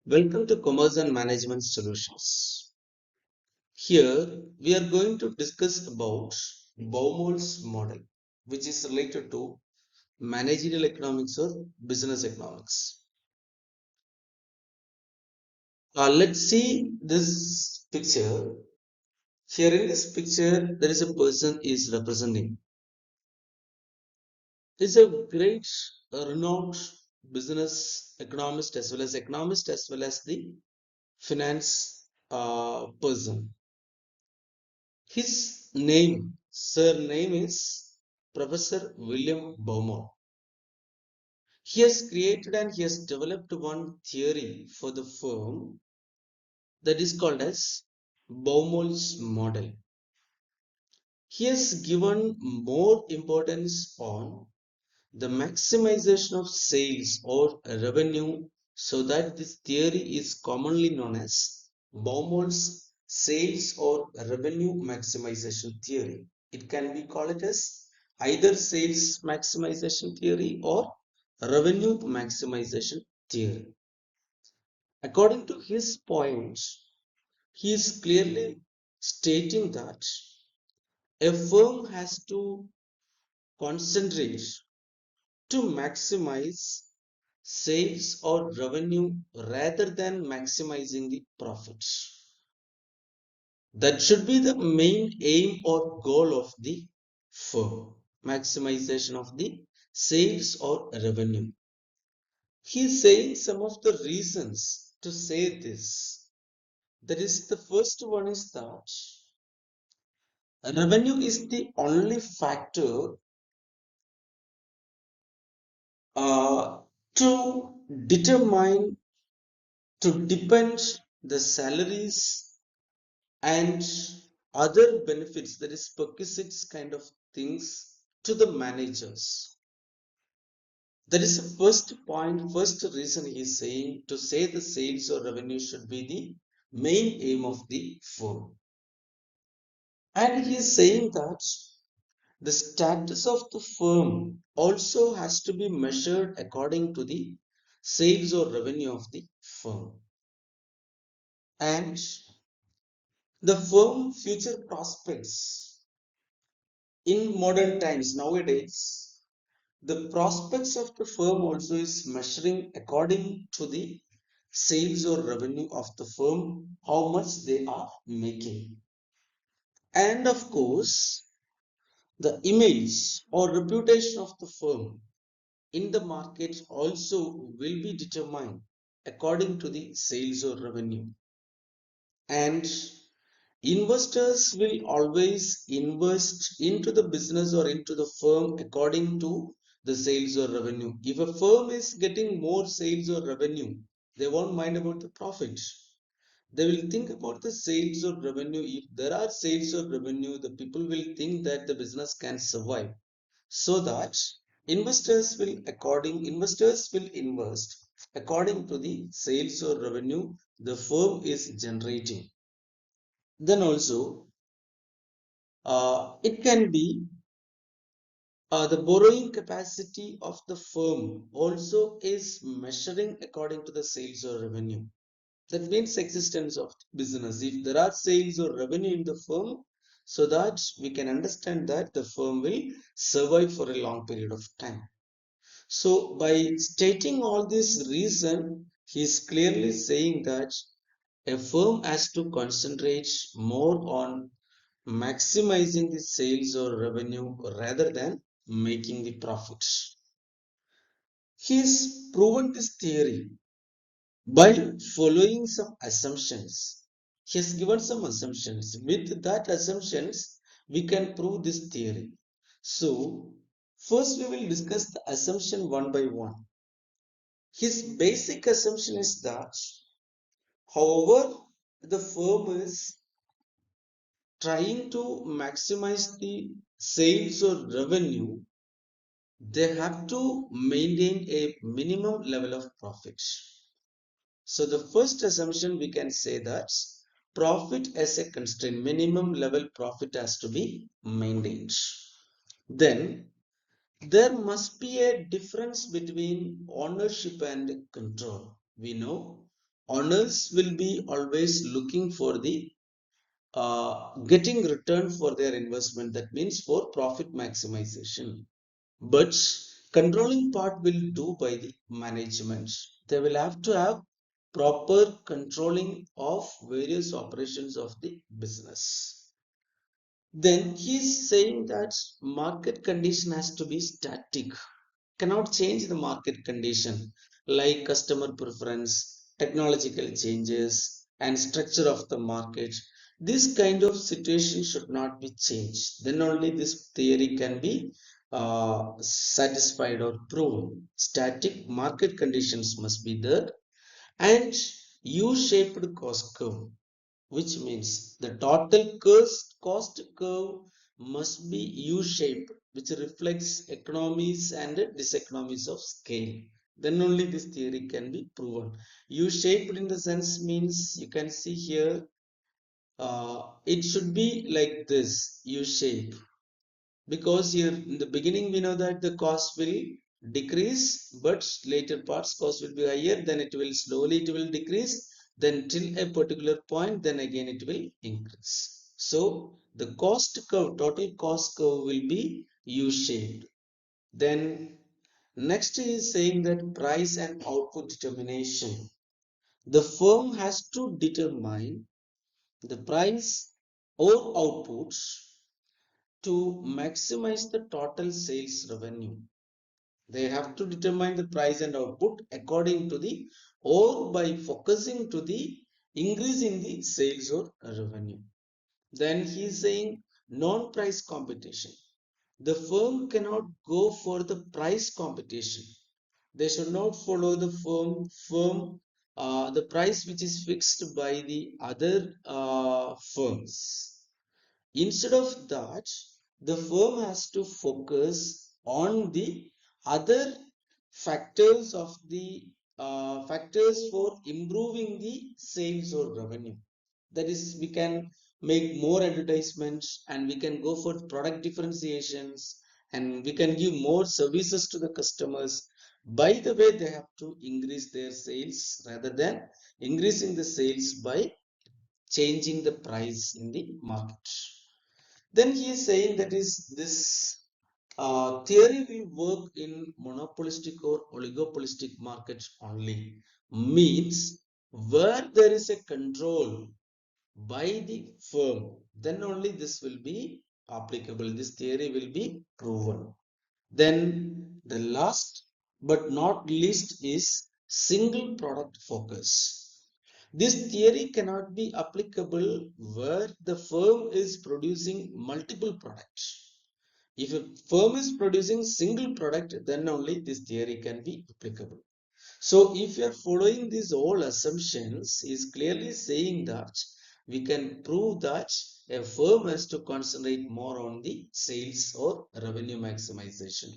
Welcome to Commerce and Management Solutions. Here we are going to discuss about Baumol's model, which is related to managerial economics or business economics. Let's see this picture. Here in this picture, there is a person is representing. Is a great, renowned business economist as well as the finance person. His surname is Professor William Baumol. He has created and he has developed one theory for the firm that is called as Baumol's model. He has given more importance on the maximization of sales or revenue, so that this theory is commonly known as Baumol's sales or revenue maximization theory. It can be called as either sales maximization theory or revenue maximization theory. According to his points, he is clearly stating that a firm has to concentrate to maximize sales or revenue rather than maximizing the profits. That should be the main aim or goal of the firm, maximization of the sales or revenue. He is saying some of the reasons to say this. That is, the first one is that revenue is the only factor uh, to determine, to depend the salaries and other benefits, that is perquisites kind of things, to the managers. That is the first point, first reason he is saying to say the sales or revenue should be the main aim of the firm. And he is saying that the status of the firm also has to be measured according to the sales or revenue of the firm. And the firm future prospects in modern times nowadays, the prospects of the firm also is measuring according to the sales or revenue of the firm, how much they are making. And of course, the image or reputation of the firm in the market also will be determined according to the sales or revenue. And investors will always invest into the business or into the firm according to the sales or revenue. If a firm is getting more sales or revenue, they won't mind about the profit. They will think about the sales or revenue. If there are sales or revenue, the people will think that the business can survive. So that investors will invest according to the sales or revenue the firm is generating. Then also it can be the borrowing capacity of the firm also is measuring according to the sales or revenue. That means existence of business. If there are sales or revenue in the firm, so that we can understand that the firm will survive for a long period of time. So by stating all this reason, he is clearly saying that a firm has to concentrate more on maximizing the sales or revenue rather than making the profits. He's proven this theory by following some assumptions. He has given some assumptions. With that assumptions, we can prove this theory. So, first we will discuss the assumption one by one. His basic assumption is that, however, the firm is trying to maximize the sales or revenue, they have to maintain a minimum level of profit. So the first assumption we can say that profit as a constraint, minimum level profit has to be maintained. Then there must be a difference between ownership and control. We know Owners will be always looking for the getting return for their investment. That means for profit maximization. But controlling part will do by the management. They will have to have proper controlling of various operations of the business. Then he's saying that market condition has to be static, cannot change the market condition like customer preference, technological changes, and structure of the market. This kind of situation should not be changed. Then only this theory can be satisfied or proven. Static market conditions must be there, and U-shaped cost curve, which means the total cost curve must be U-shaped, which reflects economies and diseconomies of scale. Then only this theory can be proven. U-shaped in the sense means you can see here, it should be like this U-shape, because here in the beginning we know that the cost will decrease, but later parts cost will be higher, then it will slowly it will decrease, then till a particular point, then again it will increase. So the cost curve, total cost curve will be U-shaped. Then next is saying that price and output determination. The firm has to determine the price or outputs to maximize the total sales revenue. They have to determine the price and output according to the, or by focusing to the increase in the sales or revenue. Then he is saying non-price competition. The firm cannot go for the price competition. They should not follow the firm the price which is fixed by the other firms. Instead of that, the firm has to focus on the other factors of the factors for improving the sales or revenue. That is, we can make more advertisements, and we can go for product differentiations, and we can give more services to the customers. By the way, they have to increase their sales rather than increasing the sales by changing the price in the market. Then he is saying that is this theory will work in monopolistic or oligopolistic markets only. Means where there is a control by the firm, then only this will be applicable. This theory will be proven. Then the last but not least is single product focus. This theory cannot be applicable where the firm is producing multiple products. If a firm is producing single product, then only this theory can be applicable. So if you are following these all assumptions, is clearly saying that we can prove that a firm has to concentrate more on the sales or revenue maximization.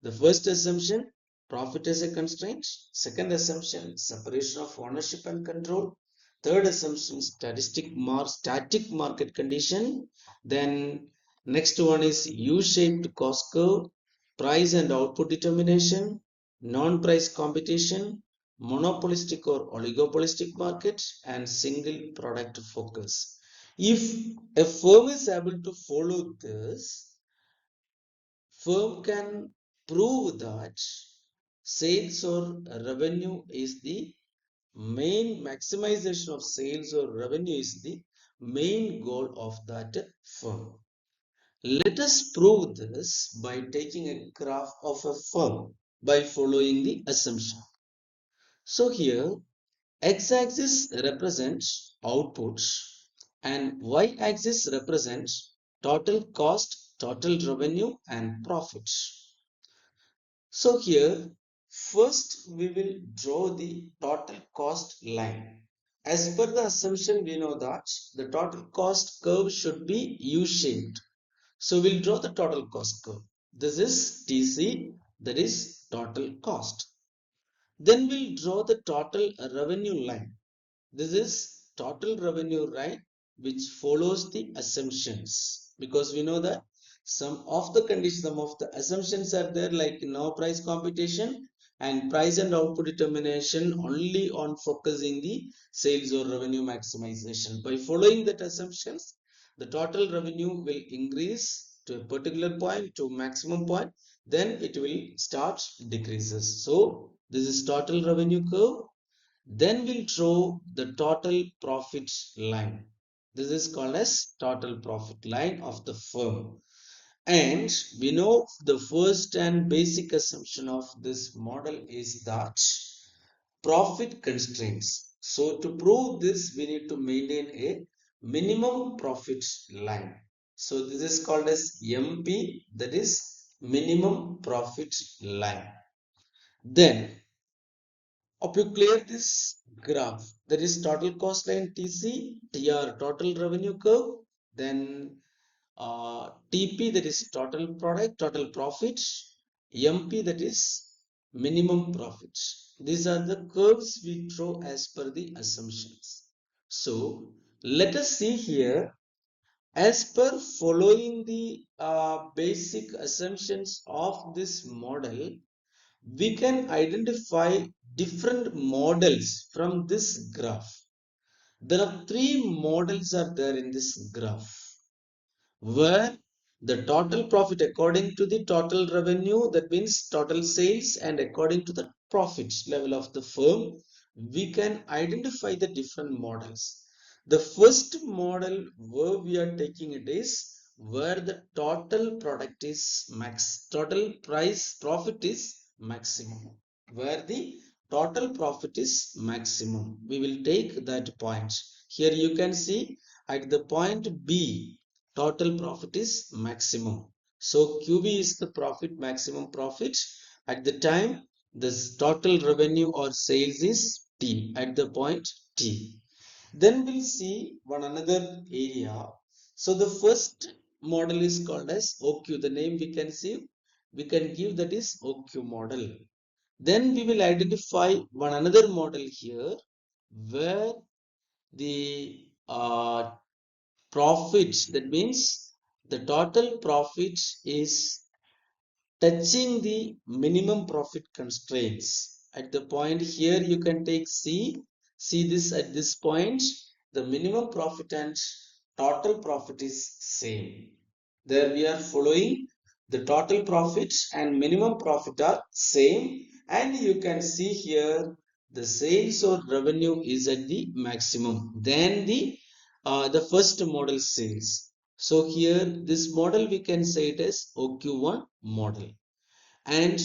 The first assumption, profit as a constraint. Second assumption, separation of ownership and control. Third assumption, static market condition. Then next one is U-shaped cost curve, price and output determination, non-price competition, monopolistic or oligopolistic market, and single product focus. If a firm is able to follow this, firm can prove that sales or revenue is the main maximization of sales or revenue is the main goal of that firm. Let us prove this by taking a graph of a firm by following the assumption. So here x-axis represents outputs and y-axis represents total cost, total revenue and profits. So here, first we will draw the total cost line. As per the assumption, we know that the total cost curve should be U-shaped. So we'll draw the total cost curve. This is TC, that is total cost. Then we'll draw the total revenue line. This is total revenue line which follows the assumptions, because we know that some of the conditions, some of the assumptions are there, like no price competition, and price and output determination only on focusing the sales or revenue maximization. By following that assumptions, the total revenue will increase to a particular point, to maximum point, then it will start decreases. So this is total revenue curve. Then we'll draw the total profit line. This is called as total profit line of the firm. And we know the first and basic assumption of this model is that profit constraints. So to prove this, we need to maintain a minimum profit line. So this is called as MP, that is minimum profit line. Then hope you clear this graph. That is total cost line TC, TR total revenue curve, then TP, that is total product, total profit, MP, that is minimum profit. These are the curves we draw as per the assumptions. So let us see here, as per following the basic assumptions of this model, we can identify different models from this graph. There are three models are there in this graph, where the total profit according to the total revenue, that means total sales, and according to the profit level of the firm, we can identify the different models. The first model where we are taking it is where the total product is max, total price profit is maximum, where the total profit is maximum. We will take that point. Here you can see at the point B, total profit is maximum. So QB is the profit, maximum profit. At the time, this total revenue or sales is T at the point T. Then we'll see one another area. So the first model is called as OQ. The name we can give that is OQ model. Then we will identify one another model here where the profit, that means the total profit is touching the minimum profit constraints. At the point here you can take C, see this at this point, the minimum profit and total profit is same. There we are following the total profit and minimum profit are same, and you can see here the sales or revenue is at the maximum. Then the first model sales. So here this model we can say it as OQ1 model. And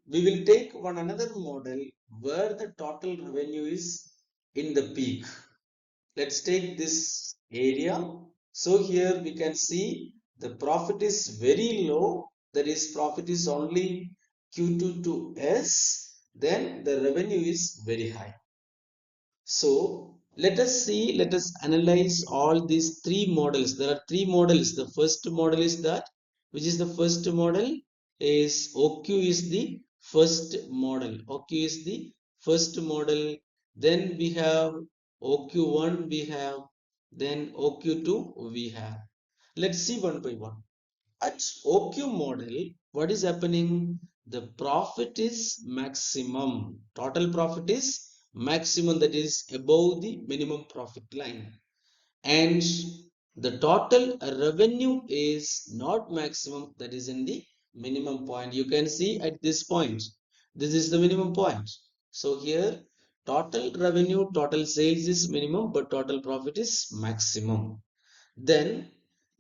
we will take one another model where the total revenue is in the peak. Let's take this area. So here we can see the profit is very low. That is, profit is only Q2 to S. Then the revenue is very high. So let us analyze all these three models. There are three models. The first model is that, which is the first model is OQ is the first model. OQ is the first model. Then we have OQ1 we have, then OQ2 we have. Let's see one by one. At OQ model, what is happening? The profit is maximum. Total profit is maximum, that is above the minimum profit line. And the total revenue is not maximum, that is in the minimum point. You can see at this point, this is the minimum point. So here total revenue, total sales is minimum, but total profit is maximum. Then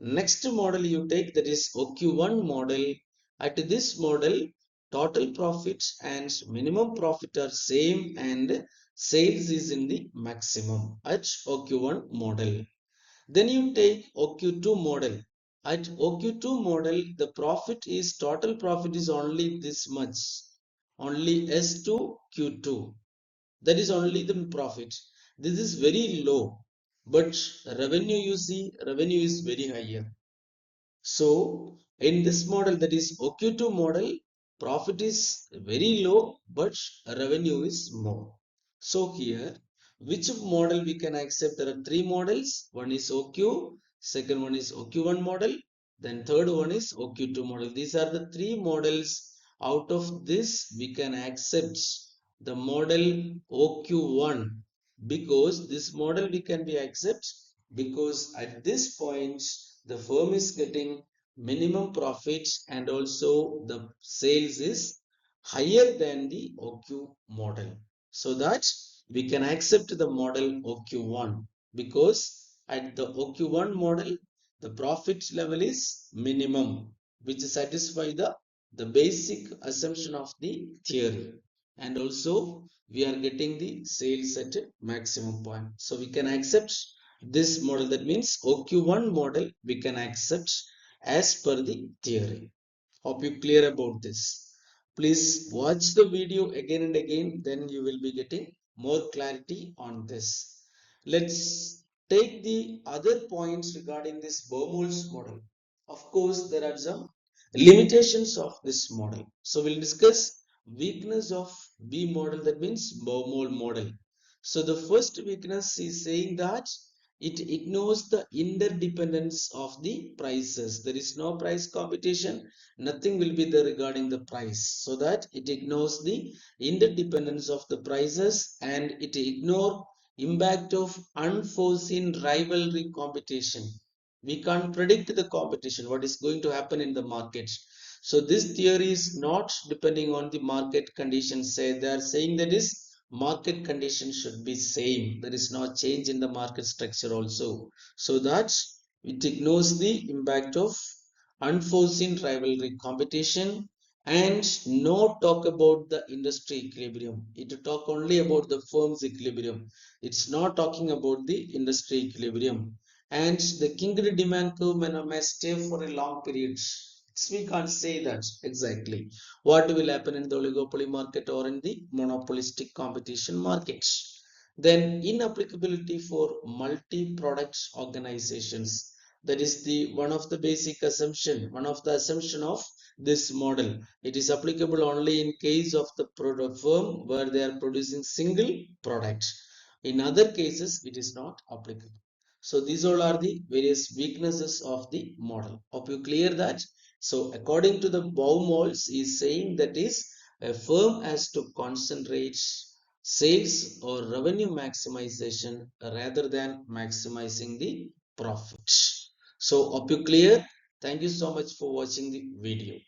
next model you take, that is OQ1 model. At this model, total profit and minimum profit are same and sales is in the maximum at OQ1 model. Then you take OQ2 model. At OQ2 model, the profit is, total profit is only this much, only S2 Q2. That is only the profit. This is very low, but revenue, you see, revenue is very higher. So in this model, that is OQ2 model, profit is very low, but revenue is more. So here, which model we can accept? There are three models. One is OQ, second one is OQ1 model, then third one is OQ2 model. These are the three models Out of this, we can accept the model OQ1, because this model we can be accept because at this point the firm is getting minimum profit and also the sales is higher than the OQ model. So that we can accept the model OQ1 because at the OQ1 model the profit level is minimum, which satisfy the basic assumption of the theory, and also we are getting the sales at a maximum point. So we can accept this model. That means OQ1 model we can accept as per the theory. Hope you clear about this. Please watch the video again and again, then you will be getting more clarity on this. Let's take the other points regarding this Baumol's model. Of course, there are some limitations of this model. So we'll discuss weakness of B model, that means Baumol model. So the first weakness is saying that it ignores the interdependence of the prices. There is no price competition, nothing will be there regarding the price, so that it ignores the interdependence of the prices, and it ignore impact of unforeseen rivalry competition. We can't predict the competition, what is going to happen in the market. So this theory is not depending on the market conditions. Say they are saying that is market conditions should be same, there is no change in the market structure also, so that it ignores the impact of unforeseen rivalry competition, and no talk about the industry equilibrium. It talk only about the firm's equilibrium, it's not talking about the industry equilibrium. And the Kingsley demand curve may stay for a long period. We can't say that exactly what will happen in the oligopoly market or in the monopolistic competition markets. Then inapplicability for multi-product organizations. That is the one of the basic assumption, one of the assumption of this model. It is applicable only in case of the product firm where they are producing single product. In other cases, it is not applicable. So these all are the various weaknesses of the model. Hope you clear that. So according to the Baumols is saying that is a firm has to concentrate sales or revenue maximization rather than maximizing the profit. So hope you clear. Thank you so much for watching the video.